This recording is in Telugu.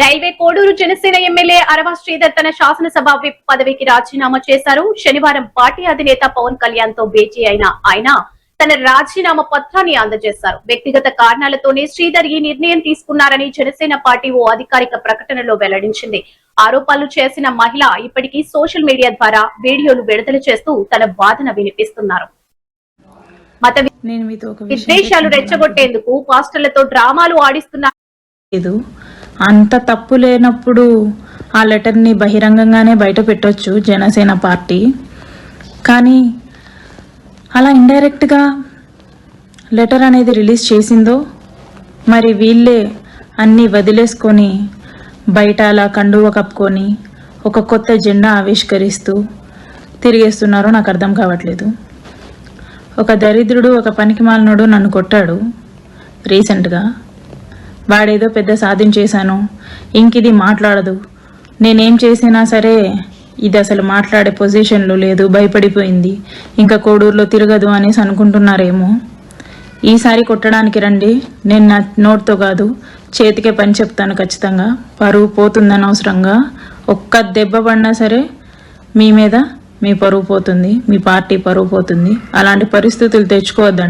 రైల్వే కోడూరు జనసేన ఎమ్మెల్యే అరవ శ్రీధర్ తన శాసనసభ విప్ పదవికి రాజీనామా చేశారు. శనివారం పార్టీ అధినేత పవన్ కళ్యాణ్ తో భేటీ అయిన ఆయన తన రాజీనామా పత్రాన్ని అందజేశారు. వ్యక్తిగత కారణాలతోనే శ్రీధర్ ఈ నిర్ణయం తీసుకున్నారని జనసేన పార్టీ ఓ అధికారిక ప్రకటనలో వెల్లడించింది. ఆరోపణలు చేసిన మహిళ ఇప్పటికీ సోషల్ మీడియా ద్వారా వీడియోలు విడుదల చేస్తూ తన వాదన వినిపిస్తున్నారు. మత విద్వేషాలు రెచ్చగొట్టేందుకు పాస్టర్లతో డ్రామాలు ఆడిస్తున్నారు. అంత తప్పు లేనప్పుడు ఆ లెటర్ని బహిరంగంగానే బయట పెట్టొచ్చు జనసేన పార్టీ. కానీ అలా ఇండైరెక్ట్గా లెటర్ అనేది రిలీజ్ చేసిందో మరి వీళ్ళే అన్నీ వదిలేసుకొని బయట అలా కండువ కప్పుకొని ఒక కొత్త జెండా ఆవిష్కరిస్తూ తిరిగేస్తున్నారో నాకు అర్థం కావట్లేదు. ఒక దరిద్రుడు, ఒక పనికిమాలినోడు నన్ను కొట్టాడు రీసెంట్గా. వాడేదో పెద్ద సాధించేశాను, ఇంకిది మాట్లాడదు, నేనేం చేసినా సరే ఇది అసలు మాట్లాడే పొజిషన్లో లేదు, భయపడిపోయింది, ఇంకా కోడూరులో తిరగదు అనేసి అనుకుంటున్నారేమో. ఈసారి కొట్టడానికి రండి, నేను నా నోట్తో కాదు చేతికే పని చెప్తాను ఖచ్చితంగా. పరువు పోతుందని అవసరంగా ఒక్క దెబ్బ పడినా సరే మీ మీద మీ పరువు పోతుంది, మీ పార్టీ పరువు పోతుంది. అలాంటి పరిస్థితులు తెచ్చుకోవద్దండి.